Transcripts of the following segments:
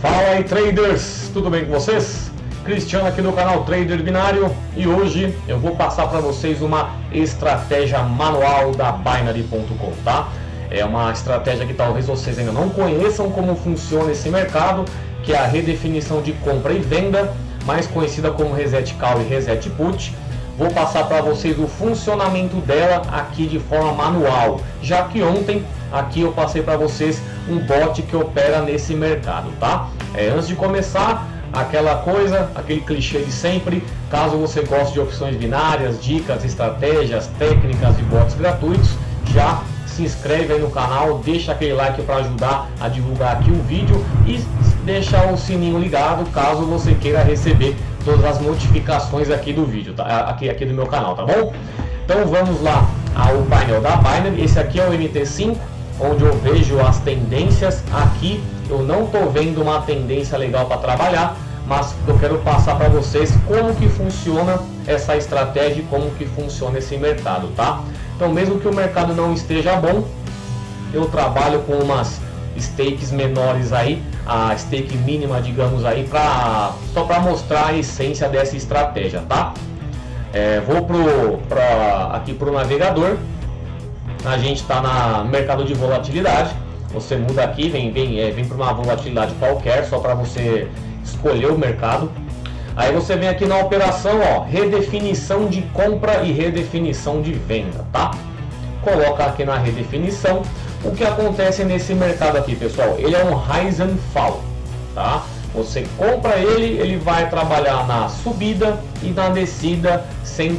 Fala aí, traders, tudo bem com vocês? Cristiano aqui do canal Trader Binário, e hoje eu vou passar para vocês uma estratégia manual da Binary.com, tá? É uma estratégia que talvez vocês ainda não conheçam como funciona esse mercado, que é a redefinição de compra e venda, mais conhecida como Reset Call e Reset Put. Vou passar para vocês o funcionamento dela aqui de forma manual, já que ontem aqui eu passei para vocês um bot que opera nesse mercado, tá? Antes de começar, aquela coisa, aquele clichê de sempre, caso você goste de opções binárias, dicas, estratégias, técnicas e bots gratuitos, já se inscreve aí no canal, deixa aquele like para ajudar a divulgar aqui o vídeo e deixa o sininho ligado caso você queira receber todas as notificações aqui do vídeo, tá? aqui do meu canal, tá bom? Então vamos lá ao painel da Binary. Esse aqui é o MT5, onde eu vejo as tendências. Aqui eu não estou vendo uma tendência legal para trabalhar, mas eu quero passar para vocês como que funciona essa estratégia e como que funciona esse mercado, tá? Então, mesmo que o mercado não esteja bom, eu trabalho com umas stakes menores aí, a stake mínima, digamos aí, só para mostrar a essência dessa estratégia, tá? Vou aqui pro navegador. A gente está no mercado de volatilidade. Você muda aqui, vem para uma volatilidade qualquer, só para você escolher o mercado. Aí você vem aqui na operação, ó, redefinição de compra e redefinição de venda, tá? Coloca aqui na redefinição. O que acontece nesse mercado aqui, pessoal? Ele é um rise and fall, tá? Você compra ele vai trabalhar na subida e na descida sem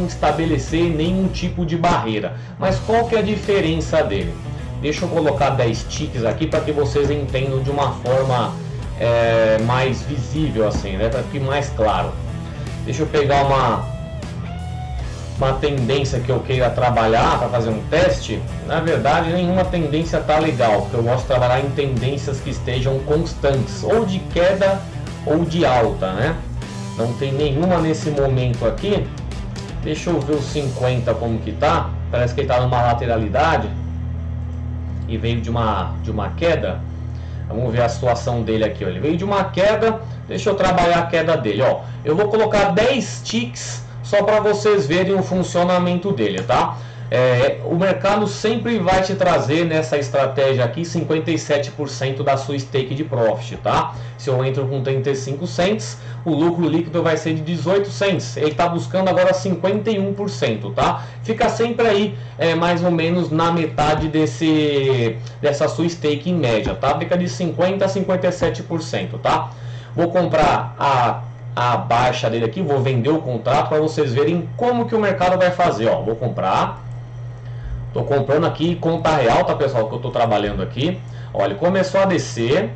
estabelecer nenhum tipo de barreira. Mas qual que é a diferença dele? Deixa eu colocar 10 ticks aqui para que vocês entendam de uma forma mais visível, assim, né? Para ficar mais claro. Deixa eu pegar uma tendência que eu queira trabalhar para fazer um teste. Na verdade, nenhuma tendência tá legal, porque eu gosto de trabalhar em tendências que estejam constantes, ou de queda ou de alta, né? Não tem nenhuma nesse momento aqui. Deixa eu ver o 50 como que tá. Parece que ele tá numa lateralidade e veio de uma queda. Vamos ver a situação dele aqui, ó. Ele veio de uma queda. Deixa eu trabalhar a queda dele, ó. Eu vou colocar 10 ticks só para vocês verem o funcionamento dele, tá? O mercado sempre vai te trazer nessa estratégia aqui 57% da sua stake de profit, tá? Se eu entro com 35 cents, o lucro líquido vai ser de 18 cents. Ele está buscando agora 51%, tá? Fica sempre aí mais ou menos na metade dessa sua stake em média, tá? Fica de 50% a 57%, tá? Vou comprar a baixa dele aqui, vou vender o contrato para vocês verem como que o mercado vai fazer, ó. Vou comprar, tô comprando aqui conta real, tá, pessoal, que eu tô trabalhando aqui. Olha, ele começou a descer,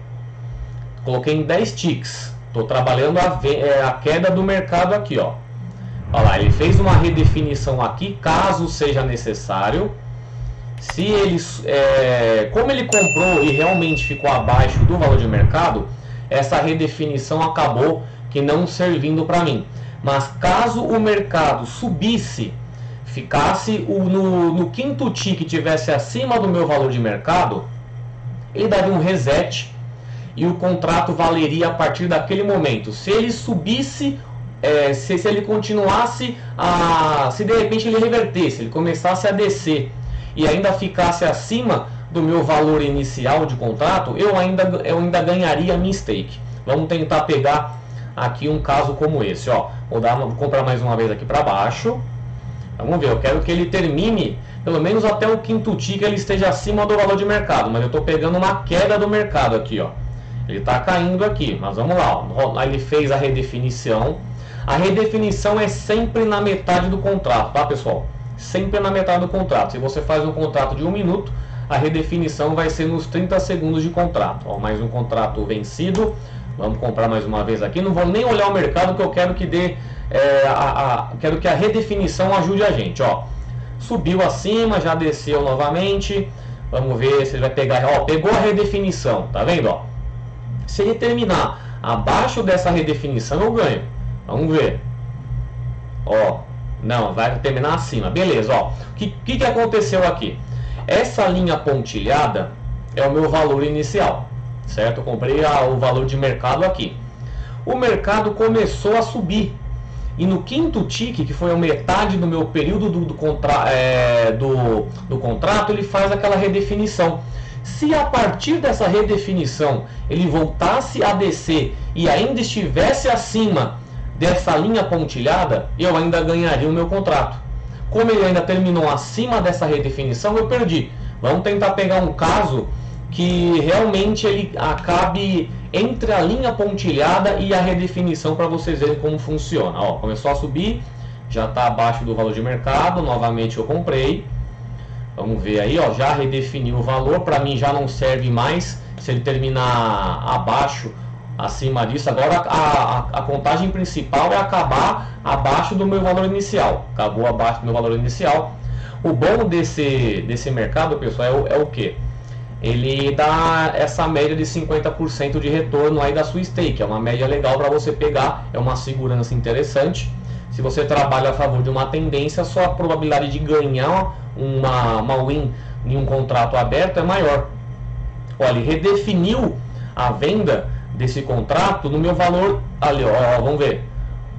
coloquei em 10 ticks, tô trabalhando a queda do mercado aqui, ó. Olha lá, ele fez uma redefinição aqui, caso seja necessário. Se como ele comprou e realmente ficou abaixo do valor de mercado, essa redefinição acabou que não servindo para mim. Mas caso o mercado subisse, ficasse no quinto tick, tivesse acima do meu valor de mercado, ele daria um reset e o contrato valeria a partir daquele momento. Se ele subisse, se ele continuasse se de repente ele revertesse, ele começasse a descer e ainda ficasse acima do meu valor inicial de contrato, eu ainda ganharia a minha stake. Vamos tentar pegar aqui um caso como esse, ó. Vou comprar mais uma vez aqui para baixo. Vamos ver, eu quero que ele termine pelo menos até o quinto tick, ele esteja acima do valor de mercado, mas eu estou pegando uma queda do mercado aqui, ó. Ele está caindo aqui, mas vamos lá, ó. Ele fez a redefinição. A redefinição é sempre na metade do contrato, tá, pessoal? Sempre na metade do contrato. Se você faz um contrato de 1 minuto, a redefinição vai ser nos 30 segundos de contrato, ó. Mais um contrato vencido. Vamos comprar mais uma vez aqui. Não vou nem olhar o mercado, que eu quero que quero que a redefinição ajude a gente, ó. Subiu acima, já desceu novamente. Vamos ver se ele vai pegar, ó, pegou a redefinição, tá vendo, ó? Se ele terminar abaixo dessa redefinição, eu ganho. Vamos ver. Ó, não, vai terminar acima. Beleza, ó. O que aconteceu aqui? Essa linha pontilhada é o meu valor inicial. certo? Eu comprei o valor de mercado aqui. O mercado começou a subir. E no quinto tick, que foi a metade do meu período do contrato, ele faz aquela redefinição. Se a partir dessa redefinição ele voltasse a descer e ainda estivesse acima dessa linha pontilhada, eu ainda ganharia o meu contrato. Como ele ainda terminou acima dessa redefinição, eu perdi. Vamos tentar pegar um caso que realmente ele acabe entre a linha pontilhada e a redefinição, para vocês verem como funciona. Ó, começou a subir, já está abaixo do valor de mercado, novamente eu comprei. Vamos ver aí, ó, já redefiniu o valor, para mim já não serve mais se ele terminar abaixo, acima disso. Agora a contagem principal é acabar abaixo do meu valor inicial. Acabou abaixo do meu valor inicial. O bom desse mercado, pessoal, é o que? Ele dá essa média de 50% de retorno aí da sua stake. É uma média legal para você pegar, é uma segurança interessante. Se você trabalha a favor de uma tendência, a sua probabilidade de ganhar uma win em um contrato aberto é maior. Olha, ele redefiniu a venda desse contrato no meu valor ali, ó, vamos ver.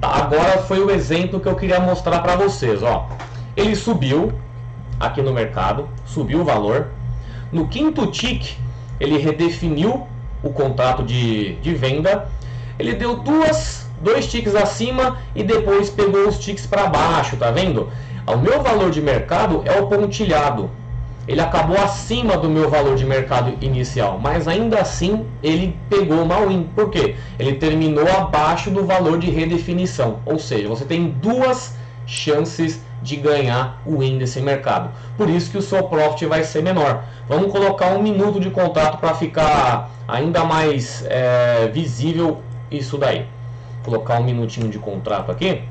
Agora foi o exemplo que eu queria mostrar para vocês, ó. Ele subiu aqui no mercado, subiu o valor. No quinto tick, ele redefiniu o contrato de venda. Ele deu dois ticks acima e depois pegou os ticks para baixo, tá vendo? O meu valor de mercado é o pontilhado. Ele acabou acima do meu valor de mercado inicial, mas ainda assim ele pegou uma win. Por quê? Ele terminou abaixo do valor de redefinição. Ou seja, você tem duas chances de ganhar o win desse mercado. Por isso que o seu profit vai ser menor. Vamos colocar 1 minuto de contrato para ficar ainda mais visível isso daí. Vou colocar 1 minutinho de contrato aqui.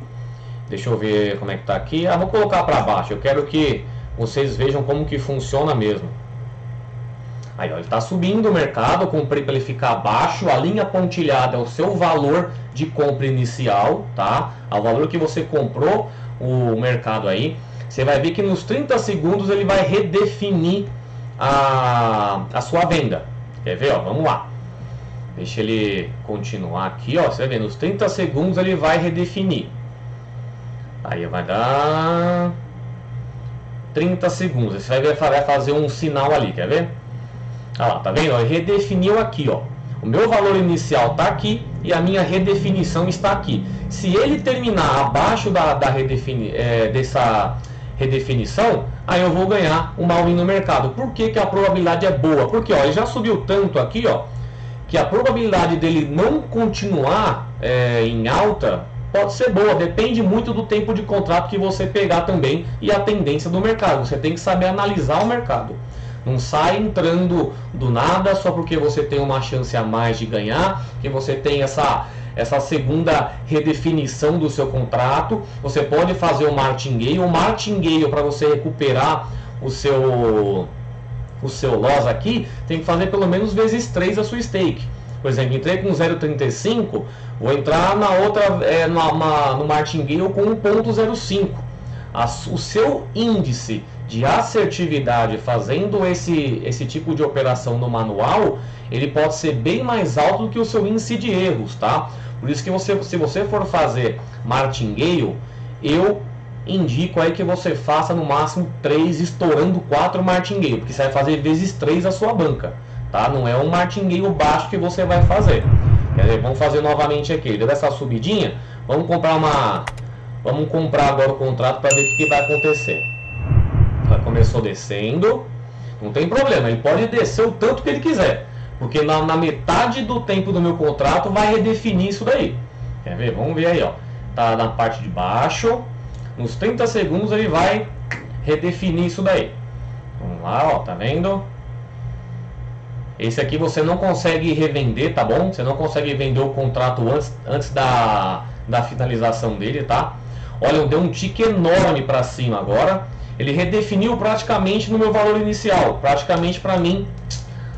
Deixa eu ver como é que tá aqui. Vou colocar para baixo. Eu quero que vocês vejam como que funciona mesmo. Aí, ó, ele está subindo o mercado. Eu comprei para ele ficar abaixo. A linha pontilhada é o seu valor de compra inicial, tá? O valor que você comprou o mercado aí. Você vai ver que nos 30 segundos ele vai redefinir a sua venda. Quer ver? Ó, vamos lá. Deixa ele continuar aqui, ó. Você vai ver, nos 30 segundos ele vai redefinir. Aí vai dar 30 segundos. Você vai fazer um sinal ali, quer ver? Olha lá, tá vendo? Ele redefiniu aqui, ó. O meu valor inicial está aqui e a minha redefinição está aqui. Se ele terminar abaixo dessa redefinição, aí eu vou ganhar uma win no mercado. Por que a probabilidade é boa? Porque ó, ele já subiu tanto aqui, ó, que a probabilidade dele não continuar em alta pode ser boa. Depende muito do tempo de contrato que você pegar também e a tendência do mercado. Você tem que saber analisar o mercado. Não sai entrando do nada só porque você tem uma chance a mais de ganhar, que você tem essa segunda redefinição do seu contrato. Você pode fazer o martingale. O martingale, para você recuperar o seu loss aqui, tem que fazer pelo menos vezes 3 a sua stake. Por exemplo, entrei com 0,35, vou entrar na outra no martingale com 1,05. O seu índice de assertividade fazendo esse tipo de operação no manual, ele pode ser bem mais alto do que o seu índice de erros, tá? Por isso que se você for fazer martingale, eu indico aí que você faça no máximo 3, estourando 4 martingale, porque você vai fazer vezes 3 a sua banca, tá? Não é um martingale baixo que você vai fazer. Quer dizer, vamos fazer novamente aqui, deu essa subidinha, vamos comprar agora o contrato para ver o que vai acontecer. Começou descendo, não tem problema, ele pode descer o tanto que ele quiser, porque na metade do tempo do meu contrato vai redefinir isso daí. Quer ver? Vamos ver aí, ó. Tá na parte de baixo, nos 30 segundos ele vai redefinir isso daí. Vamos lá, ó, tá vendo? Esse aqui você não consegue revender, tá bom? Você não consegue vender o contrato antes da finalização dele, tá? Olha, deu um tique enorme para cima agora. Ele redefiniu praticamente no meu valor inicial. Praticamente para mim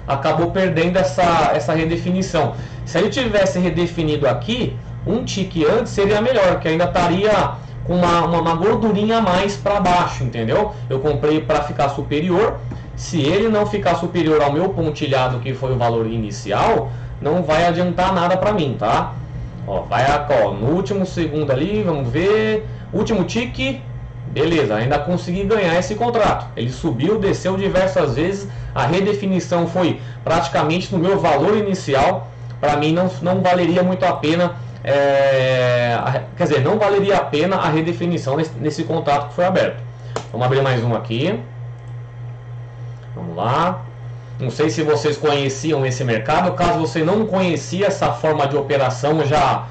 acabou perdendo essa redefinição. Se ele tivesse redefinido aqui, um tique antes seria melhor, que ainda estaria com uma gordurinha a mais para baixo, entendeu? Eu comprei para ficar superior. Se ele não ficar superior ao meu pontilhado, que foi o valor inicial, não vai adiantar nada para mim, tá? Ó, vai ó, no último segundo ali, vamos ver, último tique, beleza, ainda consegui ganhar esse contrato. Ele subiu, desceu diversas vezes, a redefinição foi praticamente no meu valor inicial. Para mim não valeria muito a pena, quer dizer, não valeria a pena a redefinição nesse contrato que foi aberto. Vamos abrir mais um aqui. Vamos lá. Não sei se vocês conheciam esse mercado. Caso você não conhecia essa forma de operação, já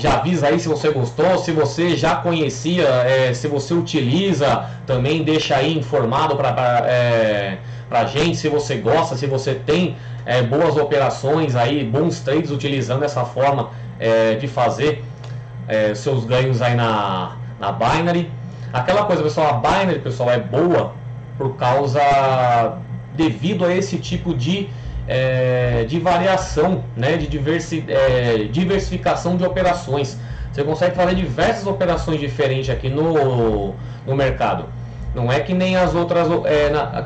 avisa aí se você gostou. Se você já conhecia, se você utiliza, também deixa aí informado pra gente se você gosta, se você tem boas operações aí, bons trades utilizando essa forma de fazer seus ganhos aí na Binary. Aquela coisa, pessoal, a Binary, pessoal, é boa por causa devido a esse tipo de variação, né, de diversificação de operações. Você consegue fazer diversas operações diferentes aqui no mercado. Não é que nem as outras,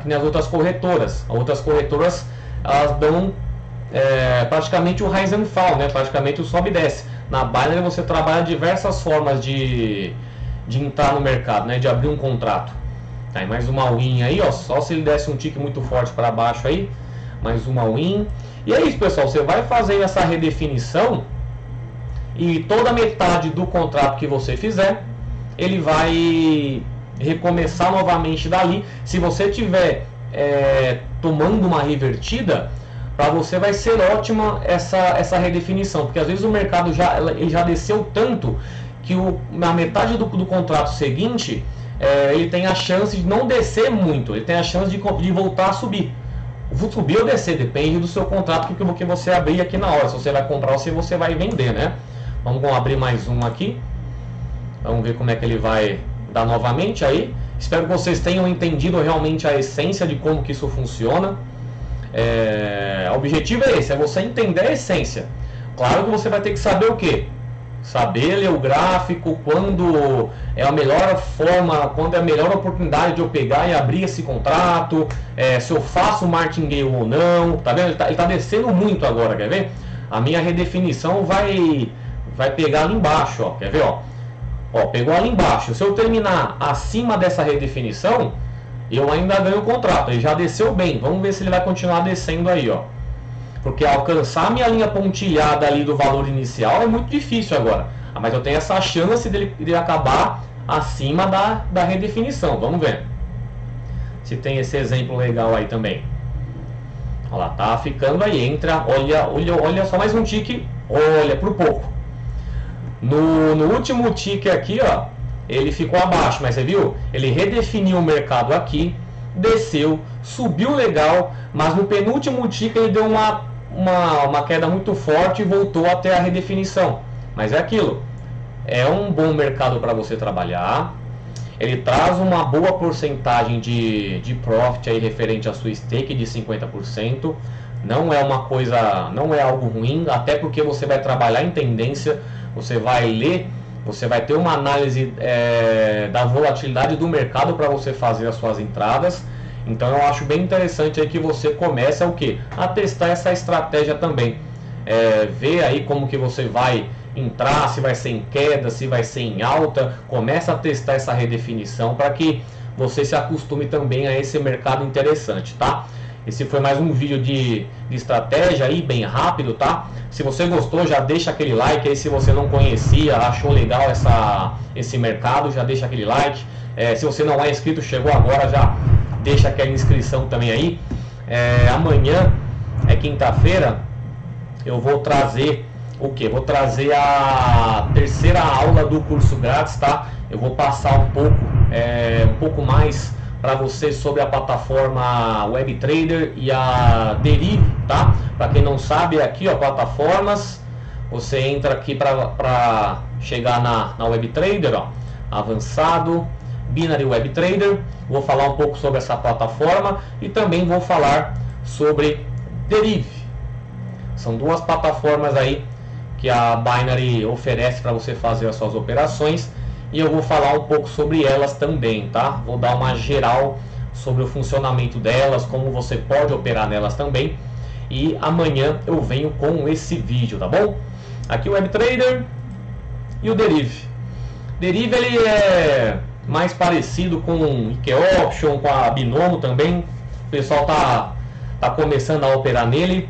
que nem as outras corretoras. As outras corretoras, elas dão praticamente o rise and fall, né, praticamente o sobe e desce. Na Binary você trabalha diversas formas de entrar no mercado, né, de abrir um contrato. Aí mais uma win aí, ó, só se ele desse um tique muito forte para baixo aí, mais uma win. E é isso, pessoal, você vai fazer essa redefinição e toda metade do contrato que você fizer, ele vai recomeçar novamente dali. Se você tiver tomando uma revertida, para você vai ser ótima essa redefinição, porque às vezes o mercado ele já desceu tanto que na metade do contrato seguinte ele tem a chance de não descer muito, ele tem a chance de voltar a subir. Subir ou descer, depende do seu contrato que você abrir aqui na hora, se você vai comprar ou se você vai vender, né? Vamos abrir mais um aqui, vamos ver como é que ele vai dar novamente aí. Espero que vocês tenham entendido realmente a essência de como que isso funciona. O objetivo é esse, é você entender a essência. Claro que você vai ter que saber o que? Saber ler o gráfico, quando é a melhor forma, quando é a melhor oportunidade de eu pegar e abrir esse contrato, se eu faço martingale ou não, tá vendo? Ele tá descendo muito agora, quer ver? A minha redefinição vai pegar ali embaixo, ó, quer ver, ó? Ó, pegou ali embaixo. Se eu terminar acima dessa redefinição, eu ainda ganho o contrato, ele já desceu bem. Vamos ver se ele vai continuar descendo aí, ó. Porque alcançar minha linha pontilhada ali do valor inicial é muito difícil agora. Mas eu tenho essa chance de acabar acima da redefinição. Vamos ver se tem esse exemplo legal aí também. Olha lá, tá ficando aí. Entra, olha só mais um tique. Olha, por pouco. No último tique aqui, ó, ele ficou abaixo, mas você viu? Ele redefiniu o mercado aqui, desceu, subiu legal, mas no penúltimo tique ele deu uma queda muito forte e voltou até a redefinição. Mas é aquilo, é um bom mercado para você trabalhar. Ele traz uma boa porcentagem de profit aí referente à sua stake de 50%. Não é uma coisa, não é algo ruim, até porque você vai trabalhar em tendência, você vai ler, você vai ter uma análise da volatilidade do mercado para você fazer as suas entradas. Então eu acho bem interessante aí que você comece a testar essa estratégia também. Ver aí como que você vai entrar, se vai ser em queda, se vai ser em alta. Começa a testar essa redefinição para que você se acostume também a esse mercado interessante, tá? Esse foi mais um vídeo de estratégia aí, bem rápido, tá? Se você gostou, já deixa aquele like aí. Se você não conhecia, achou legal esse mercado, já deixa aquele like. Se você não é inscrito, chegou agora, já deixa aquela inscrição também aí. Amanhã, quinta-feira, eu vou trazer o que? Vou trazer a terceira aula do curso grátis, tá? Eu vou passar um pouco mais para você sobre a plataforma WebTrader e a Derive, tá? Para quem não sabe, aqui, ó, plataformas, você entra aqui para chegar na WebTrader, ó, avançado, Binary WebTrader. Vou falar um pouco sobre essa plataforma e também vou falar sobre Derive. São duas plataformas aí que a Binary oferece para você fazer as suas operações. E eu vou falar um pouco sobre elas também, tá? Vou dar uma geral sobre o funcionamento delas, como você pode operar nelas também. E amanhã eu venho com esse vídeo, tá bom? Aqui o WebTrader e o Derive. Derive ele é mais parecido com o IK Option, com a Binomo também. O pessoal tá começando a operar nele.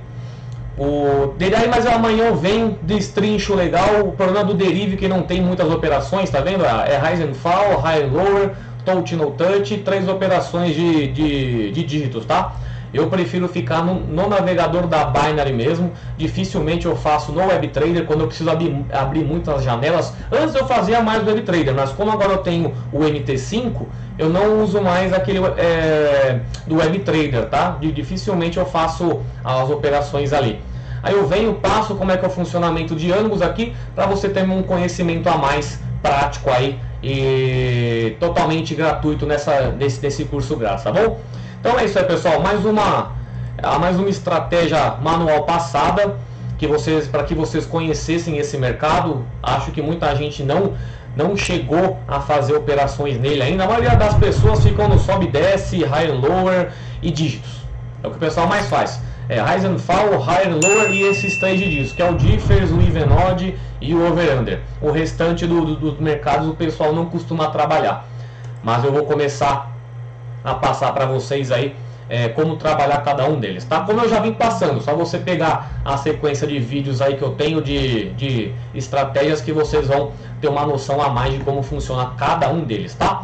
Mas amanhã eu venho, destrincho legal. O problema do Derive é que não tem muitas operações, tá vendo? É Rise and Fall, High and Lower, Touch no Touch, 3 operações de dígitos, tá? Eu prefiro ficar no navegador da Binary mesmo. Dificilmente eu faço no WebTrader quando eu preciso abrir muitas janelas. Antes eu fazia mais do WebTrader, mas como agora eu tenho o MT5, eu não uso mais aquele do WebTrader, tá? Dificilmente eu faço as operações ali. Aí eu venho, passo como é que é o funcionamento de ambos aqui, para você ter um conhecimento a mais prático aí e totalmente gratuito nesse curso grátis, tá bom? Então é isso aí, pessoal, mais uma estratégia manual passada para que vocês conhecessem esse mercado. Acho que muita gente não chegou a fazer operações nele ainda. A maioria das pessoas ficam no sobe e desce, high and lower e dígitos. É o que o pessoal mais faz. Rise and Fall, High and Lower e esses 3 de dígitos, que é o Differs, o Even Odd e o Over Under. O restante dos mercados o pessoal não costuma trabalhar. Mas eu vou começar a passar para vocês aí como trabalhar cada um deles, tá? Como eu já vim passando, só você pegar a sequência de vídeos aí que eu tenho de estratégias que vocês vão ter uma noção a mais de como funciona cada um deles, tá?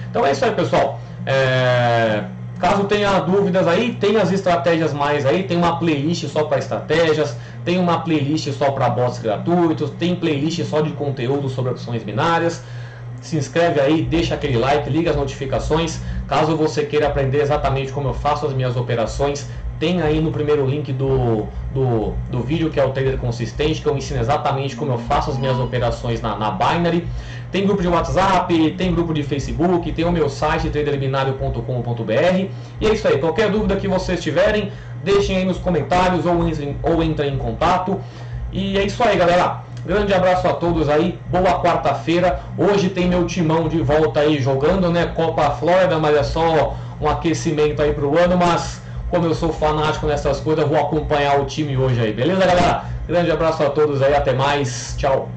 Então é isso aí, pessoal. Caso tenha dúvidas aí, tem as estratégias mais aí, tem uma playlist só para estratégias, tem uma playlist só para bots gratuitos, tem playlist só de conteúdo sobre opções binárias. Se inscreve aí, deixa aquele like, liga as notificações. Caso você queira aprender exatamente como eu faço as minhas operações, tem aí no primeiro link do vídeo, que é o Trader Consistente, que eu ensino exatamente como eu faço as minhas operações na Binary. Tem grupo de WhatsApp, tem grupo de Facebook, tem o meu site traderbinario.com.br. E é isso aí, qualquer dúvida que vocês tiverem, deixem aí nos comentários ou entrem em contato. E é isso aí, galera. Grande abraço a todos aí, boa quarta-feira. Hoje tem meu timão de volta aí jogando, né? Copa Flórida, mas é só um aquecimento aí pro ano. Mas como eu sou fanático nessas coisas, eu vou acompanhar o time hoje aí, beleza, galera? Grande abraço a todos aí, até mais, tchau.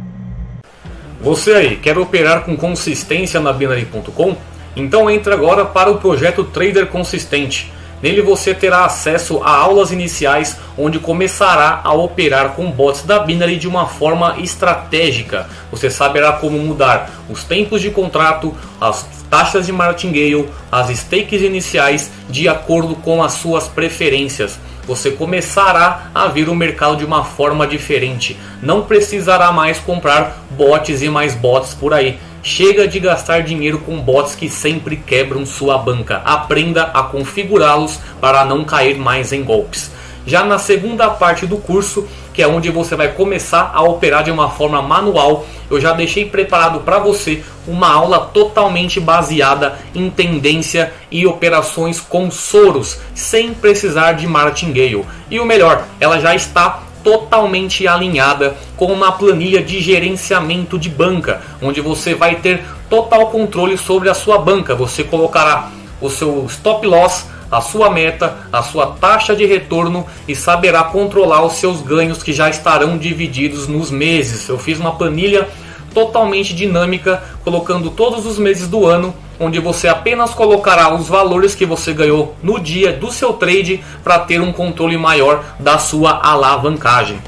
Você aí, quer operar com consistência na Binary.com? Então entra agora para o projeto Trader Consistente. Nele você terá acesso a aulas iniciais onde começará a operar com bots da Binary de uma forma estratégica. Você saberá como mudar os tempos de contrato, as taxas de martingale, as stakes iniciais de acordo com as suas preferências. Você começará a ver o mercado de uma forma diferente. Não precisará mais comprar bots e mais bots por aí. Chega de gastar dinheiro com bots que sempre quebram sua banca. Aprenda a configurá-los para não cair mais em golpes. Já na segunda parte do curso, que é onde você vai começar a operar de uma forma manual, eu já deixei preparado para você uma aula totalmente baseada em tendência e operações com Soros, sem precisar de martingale. E o melhor, ela já está totalmente alinhada com uma planilha de gerenciamento de banca, onde você vai ter total controle sobre a sua banca. Você colocará o seu stop loss, a sua meta, a sua taxa de retorno e saberá controlar os seus ganhos, que já estarão divididos nos meses. Eu fiz uma planilha totalmente dinâmica, colocando todos os meses do ano, onde você apenas colocará os valores que você ganhou no dia do seu trade para ter um controle maior da sua alavancagem.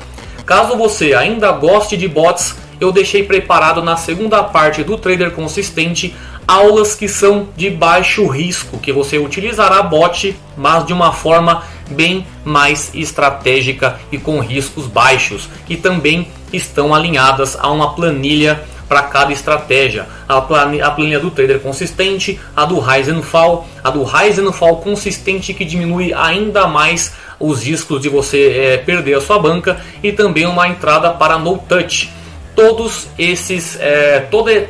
Caso você ainda goste de bots, eu deixei preparado na segunda parte do Trader Consistente aulas que são de baixo risco, que você utilizará bot, mas de uma forma bem mais estratégica e com riscos baixos, que também estão alinhadas a uma planilha para cada estratégia. A planilha do Trader Consistente, a do Rise and Fall, a do Rise and Fall Consistente, que diminui ainda mais os riscos de você perder a sua banca, e também uma entrada para No Touch. Todos esses,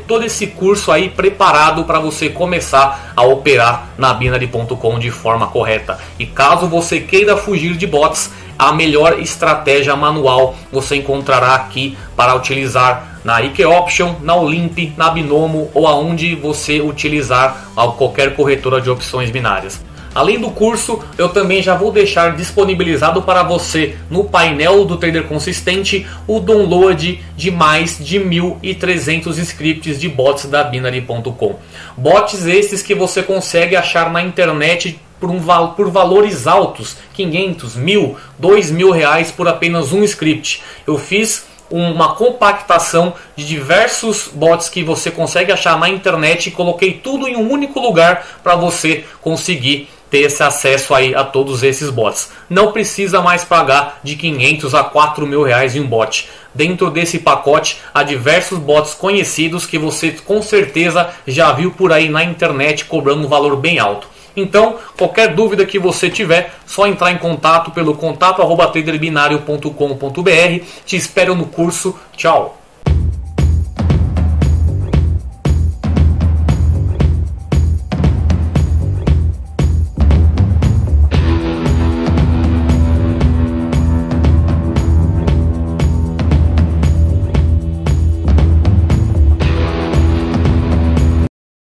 todo esse curso aí preparado para você começar a operar na Binary.com de forma correta. E caso você queira fugir de bots, a melhor estratégia manual você encontrará aqui para utilizar na IK Option, na Olimp, na Binomo ou aonde você utilizar qualquer corretora de opções binárias. Além do curso, eu também já vou deixar disponibilizado para você no painel do Trader Consistente o download de mais de 1.300 scripts de bots da Binary.com. Bots esses que você consegue achar na internet por valores altos, 500, 1.000, 2.000 reais por apenas um script. Eu fiz uma compactação de diversos bots que você consegue achar na internet e coloquei tudo em um único lugar para você conseguir ter esse acesso aí a todos esses bots. Não precisa mais pagar de 500 a 4.000 reais em um bot. Dentro desse pacote há diversos bots conhecidos que você com certeza já viu por aí na internet cobrando um valor bem alto. Então, qualquer dúvida que você tiver, só entrar em contato pelo contato@traderbinario.com.br. Te espero no curso. Tchau!